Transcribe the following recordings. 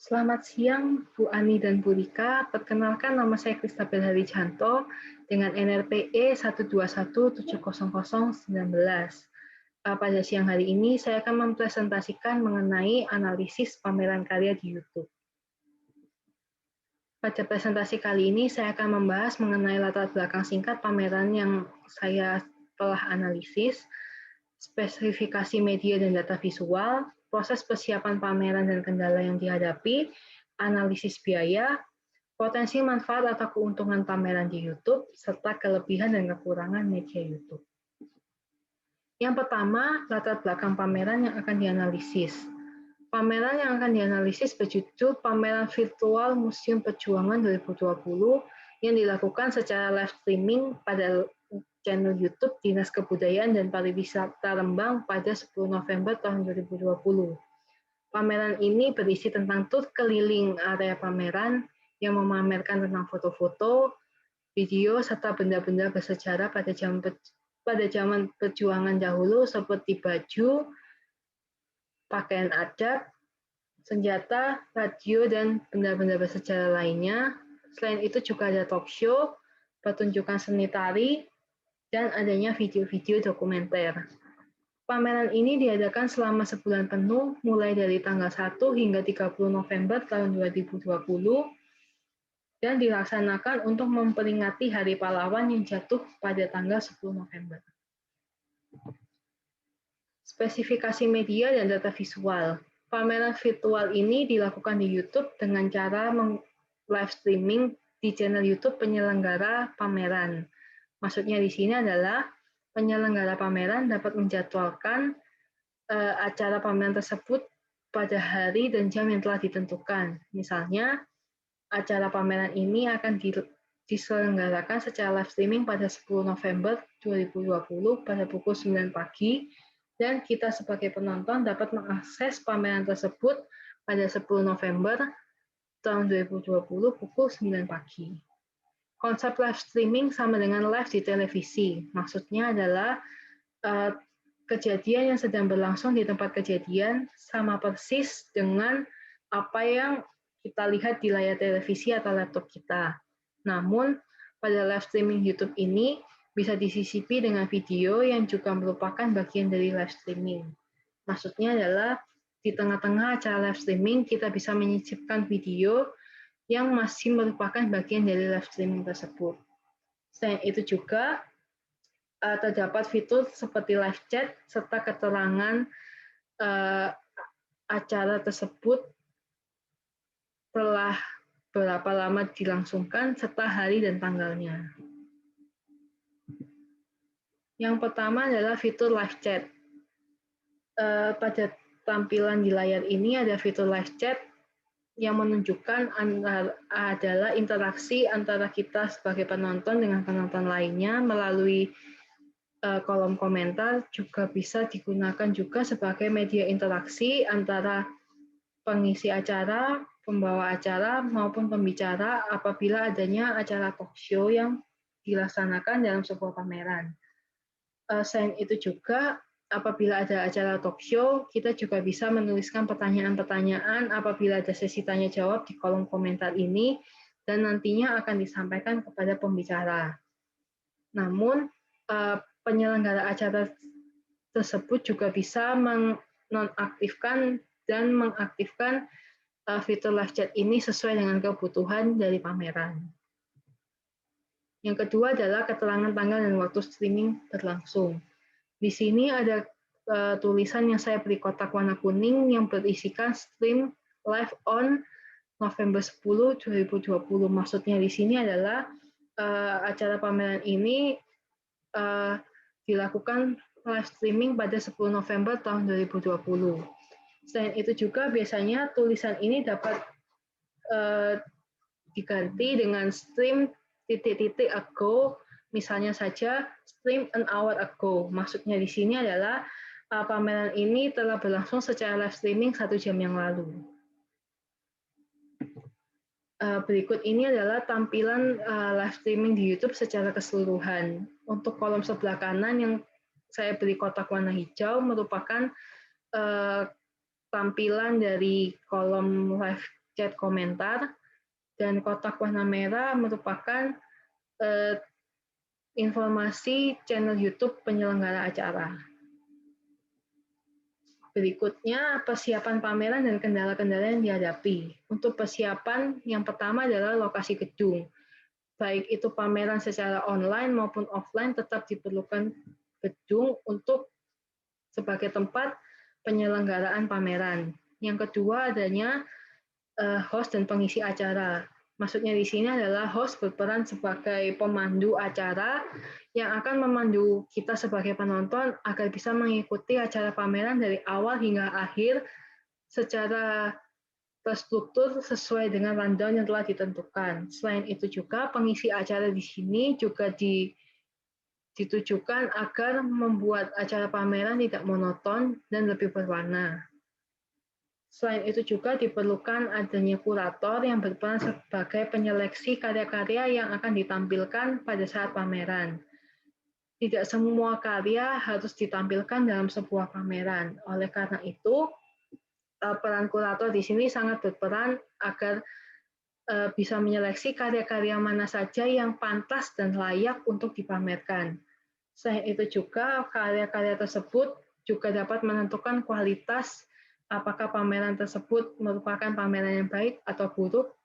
Selamat siang, Bu Ani dan Bu Rika. Perkenalkan, nama saya Kristabel Harijanto dengan NRPE 121700019. Pada siang hari ini, saya akan mempresentasikan mengenai analisis pameran karya di YouTube. Pada presentasi kali ini, saya akan membahas mengenai latar belakang singkat pameran yang saya telah analisis, spesifikasi media dan data visual, proses persiapan pameran dan kendala yang dihadapi, analisis biaya, potensi manfaat atau keuntungan pameran di YouTube, serta kelebihan dan kekurangan media YouTube. Yang pertama, latar belakang pameran yang akan dianalisis. Pameran yang akan dianalisis berjudul Pameran Virtual Museum Perjuangan 2020 yang dilakukan secara live streaming pada channel YouTube Dinas Kebudayaan dan Pariwisata Rembang pada 10 November tahun 2020. Pameran ini berisi tentang tur keliling area pameran yang memamerkan tentang foto-foto, video, serta benda-benda bersejarah pada zaman perjuangan dahulu seperti baju, pakaian adat, senjata, radio, dan benda-benda bersejarah lainnya. Selain itu juga ada talk show, pertunjukan seni tari, dan adanya video-video dokumenter. Pameran ini diadakan selama sebulan penuh, mulai dari tanggal 1 hingga 30 November tahun 2020, dan dilaksanakan untuk memperingati Hari Pahlawan yang jatuh pada tanggal 10 November. Spesifikasi media dan data visual. Pameran virtual ini dilakukan di YouTube dengan cara live streaming di channel YouTube penyelenggara pameran. Maksudnya di sini adalah penyelenggara pameran dapat menjadwalkan acara pameran tersebut pada hari dan jam yang telah ditentukan. Misalnya, acara pameran ini akan diselenggarakan secara live streaming pada 10 November 2020 pada pukul 9 pagi, dan kita sebagai penonton dapat mengakses pameran tersebut pada 10 November tahun 2020 pukul 9 pagi. Konsep live streaming sama dengan live di televisi. Maksudnya adalah kejadian yang sedang berlangsung di tempat kejadian sama persis dengan apa yang kita lihat di layar televisi atau laptop kita. Namun, pada live streaming YouTube ini bisa disisipi dengan video yang juga merupakan bagian dari live streaming. Maksudnya adalah di tengah-tengah acara live streaming kita bisa menyisipkan video yang masih merupakan bagian dari live streaming tersebut. Selain itu juga terdapat fitur seperti live chat serta keterangan acara tersebut telah berapa lama dilangsungkan serta hari dan tanggalnya. Yang pertama adalah fitur live chat. Pada tampilan di layar ini ada fitur live chat yang menunjukkan adalah interaksi antara kita sebagai penonton dengan penonton lainnya melalui kolom komentar, juga bisa digunakan juga sebagai media interaksi antara pengisi acara, pembawa acara, maupun pembicara apabila adanya acara talk show yang dilaksanakan dalam sebuah pameran. Selain itu juga, apabila ada acara talk show, kita juga bisa menuliskan pertanyaan-pertanyaan apabila ada sesi tanya-jawab di kolom komentar ini, dan nantinya akan disampaikan kepada pembicara. Namun, penyelenggara acara tersebut juga bisa menonaktifkan dan mengaktifkan fitur live chat ini sesuai dengan kebutuhan dari pameran. Yang kedua adalah keterangan tanggal dan waktu streaming berlangsung. Di sini ada tulisan yang saya beri kotak warna kuning yang berisikan stream live on November 10, 2020. Maksudnya di sini adalah acara pameran ini dilakukan live streaming pada 10 November tahun 2020. Selain itu juga biasanya tulisan ini dapat diganti dengan stream ... ago, misalnya saja stream an hour ago. Maksudnya di sini adalah pameran ini telah berlangsung secara live streaming 1 jam yang lalu. Berikut ini adalah tampilan live streaming di YouTube secara keseluruhan. Untuk kolom sebelah kanan yang saya beri kotak warna hijau merupakan tampilan dari kolom live chat komentar, dan kotak warna merah merupakan informasi channel YouTube penyelenggara acara. Berikutnya, persiapan pameran dan kendala-kendala yang dihadapi. Untuk persiapan, yang pertama adalah lokasi gedung. Baik itu pameran secara online maupun offline, tetap diperlukan gedung untuk sebagai tempat penyelenggaraan pameran. Yang kedua, adanya host dan pengisi acara. Maksudnya di sini adalah host berperan sebagai pemandu acara yang akan memandu kita sebagai penonton agar bisa mengikuti acara pameran dari awal hingga akhir secara terstruktur sesuai dengan rundown yang telah ditentukan. Selain itu juga pengisi acara di sini juga ditujukan agar membuat acara pameran tidak monoton dan lebih berwarna. Selain itu juga diperlukan adanya kurator yang berperan sebagai penyeleksi karya-karya yang akan ditampilkan pada saat pameran. Tidak semua karya harus ditampilkan dalam sebuah pameran. Oleh karena itu, peran kurator di sini sangat berperan agar bisa menyeleksi karya-karya mana saja yang pantas dan layak untuk dipamerkan. Selain itu juga karya-karya tersebut juga dapat menentukan kualitas apakah pameran tersebut merupakan pameran yang baik atau buruk,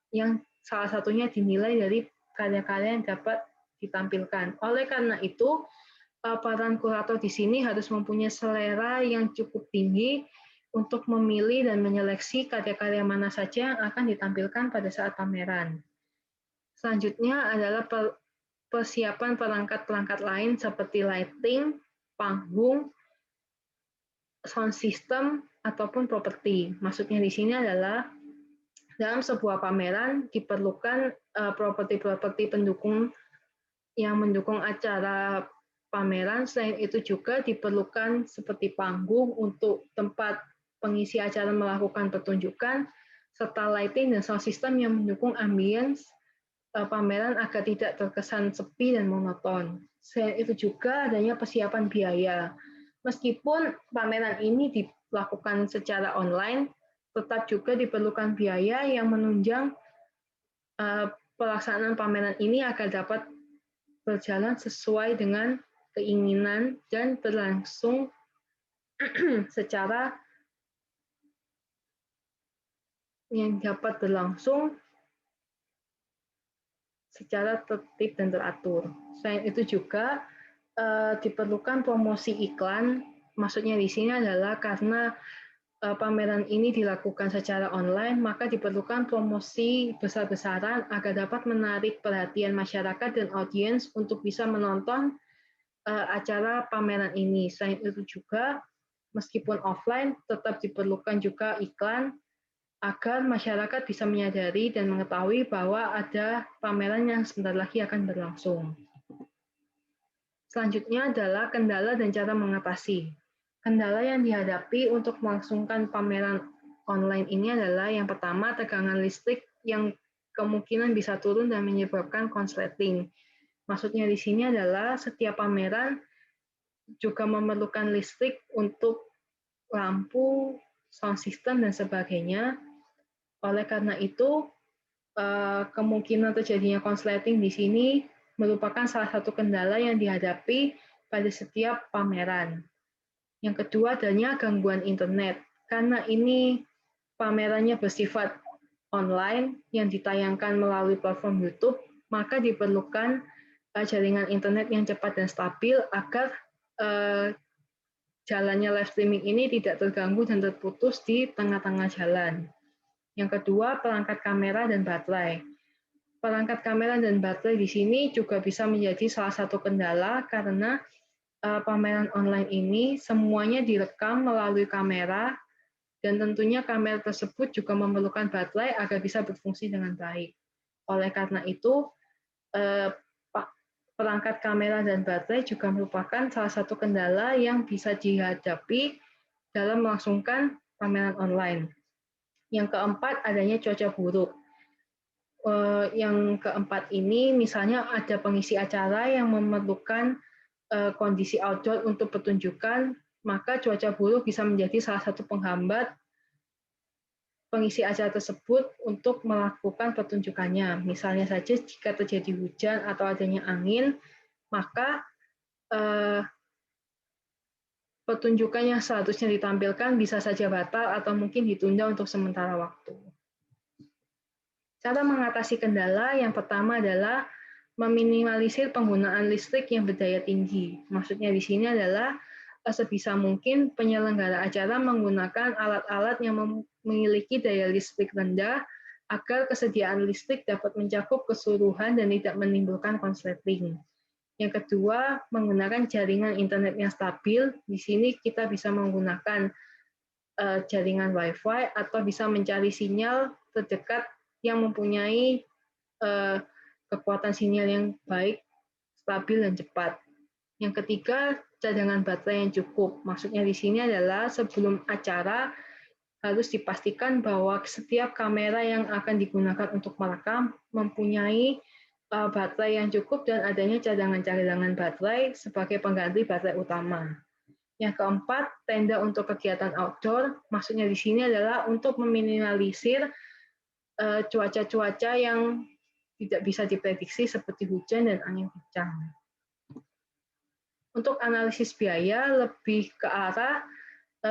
yang salah satunya dinilai dari karya-karya yang dapat ditampilkan. Oleh karena itu, peran kurator di sini harus mempunyai selera yang cukup tinggi untuk memilih dan menyeleksi karya-karya mana saja yang akan ditampilkan pada saat pameran. Selanjutnya adalah persiapan perangkat-perangkat lain seperti lighting, panggung, sound system, ataupun properti. Maksudnya di sini adalah dalam sebuah pameran diperlukan properti-properti pendukung yang mendukung acara pameran. Selain itu juga diperlukan seperti panggung untuk tempat pengisi acara melakukan pertunjukan, serta lighting dan sound system yang mendukung ambience pameran agar tidak terkesan sepi dan monoton. Selain itu juga adanya persiapan biaya. Meskipun pameran ini dilakukan secara online, tetap juga diperlukan biaya yang menunjang pelaksanaan pameran ini agar dapat berjalan sesuai dengan keinginan dan berlangsung secara yang dapat berlangsung secara tertib dan teratur. Selain itu juga diperlukan promosi iklan. Maksudnya di sini adalah karena pameran ini dilakukan secara online, maka diperlukan promosi besar-besaran agar dapat menarik perhatian masyarakat dan audiens untuk bisa menonton acara pameran ini. Selain itu juga, meskipun offline, tetap diperlukan juga iklan agar masyarakat bisa menyadari dan mengetahui bahwa ada pameran yang sebentar lagi akan berlangsung. Selanjutnya adalah kendala dan cara mengatasi. Kendala yang dihadapi untuk melangsungkan pameran online ini adalah yang pertama, tegangan listrik yang kemungkinan bisa turun dan menyebabkan konsleting. Maksudnya di sini adalah setiap pameran juga memerlukan listrik untuk lampu, sound system, dan sebagainya. Oleh karena itu, kemungkinan terjadinya konsleting di sini merupakan salah satu kendala yang dihadapi pada setiap pameran. Yang kedua adanya gangguan internet. Karena ini pamerannya bersifat online yang ditayangkan melalui platform YouTube, maka diperlukan jaringan internet yang cepat dan stabil agar jalannya live streaming ini tidak terganggu dan terputus di tengah-tengah jalan. Yang kedua, perangkat kamera dan baterai. Perangkat kamera dan baterai di sini juga bisa menjadi salah satu kendala karena pameran online ini semuanya direkam melalui kamera dan tentunya kamera tersebut juga memerlukan baterai agar bisa berfungsi dengan baik. Oleh karena itu, perangkat kamera dan baterai juga merupakan salah satu kendala yang bisa dihadapi dalam melangsungkan pameran online. Yang keempat, adanya cuaca buruk. Yang keempat ini misalnya ada pengisi acara yang memerlukan kondisi outdoor untuk pertunjukan, maka cuaca buruk bisa menjadi salah satu penghambat pengisi acara tersebut untuk melakukan pertunjukannya. Misalnya saja jika terjadi hujan atau adanya angin, maka pertunjukan yang seharusnya ditampilkan bisa saja batal atau mungkin ditunda untuk sementara waktu. Cara mengatasi kendala yang pertama adalah meminimalisir penggunaan listrik yang berdaya tinggi. Maksudnya di sini adalah sebisa mungkin penyelenggara acara menggunakan alat-alat yang memiliki daya listrik rendah agar kesediaan listrik dapat mencakup keseluruhan dan tidak menimbulkan konsleting. Yang kedua, menggunakan jaringan internet yang stabil. Di sini kita bisa menggunakan jaringan Wi-Fi atau bisa mencari sinyal terdekat yang mempunyai kekuatan sinyal yang baik, stabil, dan cepat. Yang ketiga, cadangan baterai yang cukup. Maksudnya di sini adalah sebelum acara harus dipastikan bahwa setiap kamera yang akan digunakan untuk merekam mempunyai baterai yang cukup dan adanya cadangan-cadangan baterai sebagai pengganti baterai utama. Yang keempat, tenda untuk kegiatan outdoor. Maksudnya di sini adalah untuk meminimalisir cuaca-cuaca yang tidak bisa diprediksi seperti hujan dan angin kencang. Untuk analisis biaya lebih ke arah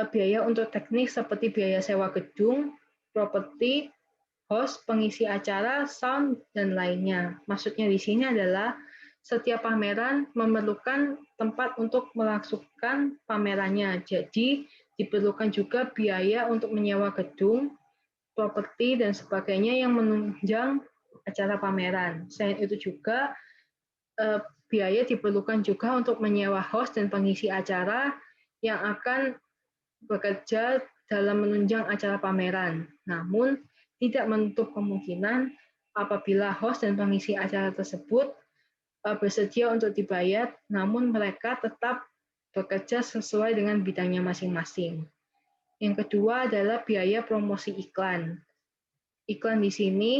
biaya untuk teknik seperti biaya sewa gedung, properti, host, pengisi acara, sound, dan lainnya. Maksudnya di sini adalah setiap pameran memerlukan tempat untuk melangsungkan pamerannya. Jadi diperlukan juga biaya untuk menyewa gedung, properti, dan sebagainya yang menunjang acara pameran. Selain itu juga biaya diperlukan juga untuk menyewa host dan pengisi acara yang akan bekerja dalam menunjang acara pameran. Namun, tidak menutup kemungkinan apabila host dan pengisi acara tersebut bersedia untuk dibayar, namun mereka tetap bekerja sesuai dengan bidangnya masing-masing. Yang kedua adalah biaya promosi iklan. Iklan di sini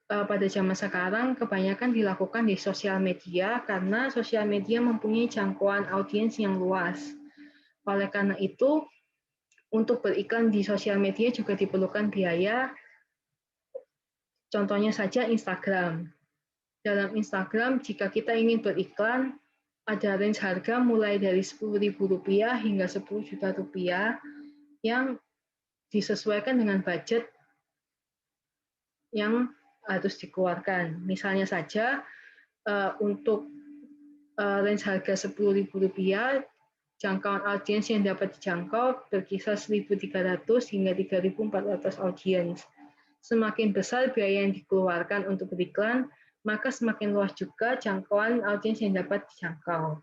pada zaman sekarang kebanyakan dilakukan di sosial media karena sosial media mempunyai jangkauan audiens yang luas. Oleh karena itu, untuk beriklan di sosial media juga diperlukan biaya. Contohnya saja Instagram. Dalam Instagram, jika kita ingin beriklan, ada range harga mulai dari Rp10.000 hingga Rp10 juta yang disesuaikan dengan budget yang harus dikeluarkan. Misalnya saja untuk range harga Rp10.000, jangkauan audiens yang dapat dijangkau berkisar 1.300 hingga 3.400 audiens. Semakin besar biaya yang dikeluarkan untuk beriklan, maka semakin luas juga jangkauan audiens yang dapat dijangkau.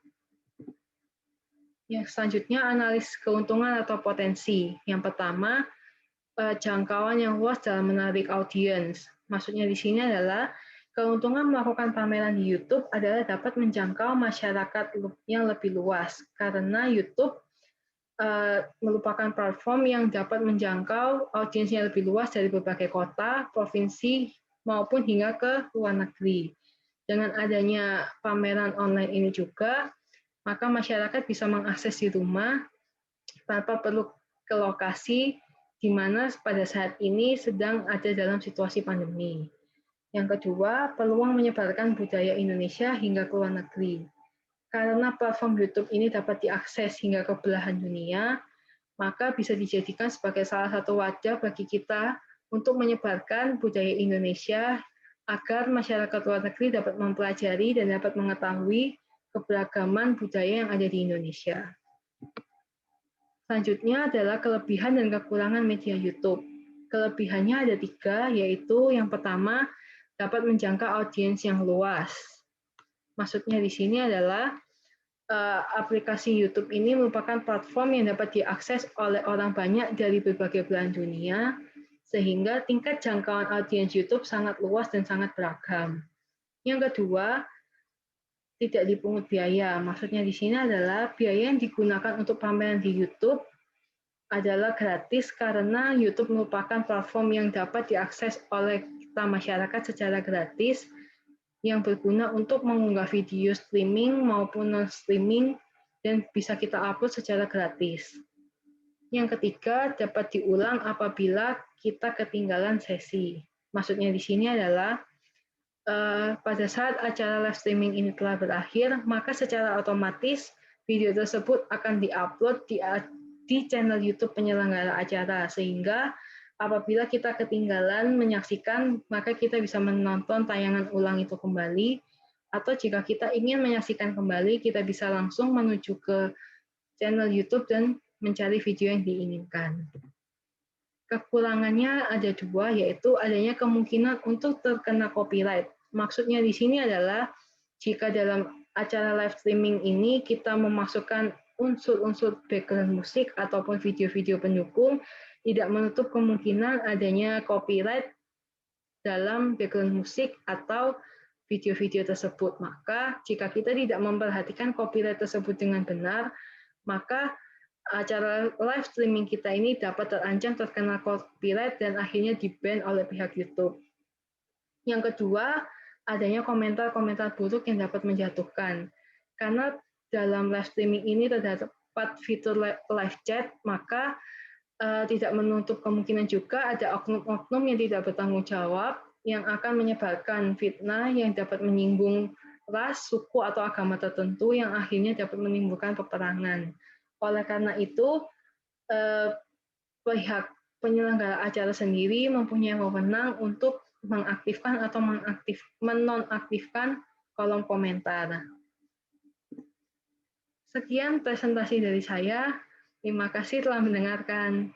Yang selanjutnya, analisis keuntungan atau potensi. Yang pertama, jangkauan yang luas dalam menarik audiens. Maksudnya di sini adalah keuntungan melakukan pameran di YouTube adalah dapat menjangkau masyarakat yang lebih luas karena YouTube merupakan platform yang dapat menjangkau audiens yang lebih luas dari berbagai kota, provinsi, maupun hingga ke luar negeri. Dengan adanya pameran online ini juga, maka masyarakat bisa mengakses di rumah tanpa perlu ke lokasi di mana pada saat ini sedang ada dalam situasi pandemi. Yang kedua, peluang menyebarkan budaya Indonesia hingga ke luar negeri. Karena platform YouTube ini dapat diakses hingga ke belahan dunia, maka bisa dijadikan sebagai salah satu wadah bagi kita untuk menyebarkan budaya Indonesia agar masyarakat luar negeri dapat mempelajari dan dapat mengetahui keberagaman budaya yang ada di Indonesia. Selanjutnya adalah kelebihan dan kekurangan media YouTube. Kelebihannya ada 3, yaitu yang pertama, dapat menjangkau audiens yang luas. Maksudnya di sini adalah aplikasi YouTube ini merupakan platform yang dapat diakses oleh orang banyak dari berbagai belahan dunia, sehingga tingkat jangkauan audiens YouTube sangat luas dan sangat beragam. Yang kedua, tidak dipungut biaya. Maksudnya di sini adalah biaya yang digunakan untuk pameran di YouTube adalah gratis karena YouTube merupakan platform yang dapat diakses oleh kita masyarakat secara gratis yang berguna untuk mengunggah video streaming maupun non-streaming dan bisa kita upload secara gratis. Yang ketiga, dapat diulang apabila kita ketinggalan sesi. Maksudnya di sini adalah pada saat acara live streaming ini telah berakhir, maka secara otomatis video tersebut akan diupload di channel YouTube penyelenggara acara, sehingga apabila kita ketinggalan menyaksikan, maka kita bisa menonton tayangan ulang itu kembali, atau jika kita ingin menyaksikan kembali, kita bisa langsung menuju ke channel YouTube dan mencari video yang diinginkan. Kekurangannya ada dua, yaitu adanya kemungkinan untuk terkena copyright. Maksudnya di sini adalah jika dalam acara live streaming ini kita memasukkan unsur-unsur background musik ataupun video-video pendukung, tidak menutup kemungkinan adanya copyright dalam background musik atau video-video tersebut. Maka jika kita tidak memperhatikan copyright tersebut dengan benar, maka acara live streaming kita ini dapat terancam terkena copyright dan akhirnya di-ban oleh pihak YouTube. Yang kedua, adanya komentar-komentar buruk yang dapat menjatuhkan. Karena dalam live streaming ini terdapat fitur live chat, maka tidak menutup kemungkinan juga ada oknum-oknum yang tidak bertanggung jawab yang akan menyebarkan fitnah yang dapat menyinggung ras, suku, atau agama tertentu yang akhirnya dapat menimbulkan peperangan. Oleh karena itu, pihak penyelenggara acara sendiri mempunyai wewenang untuk mengaktifkan atau menonaktifkan kolom komentar. Sekian presentasi dari saya. Terima kasih telah mendengarkan.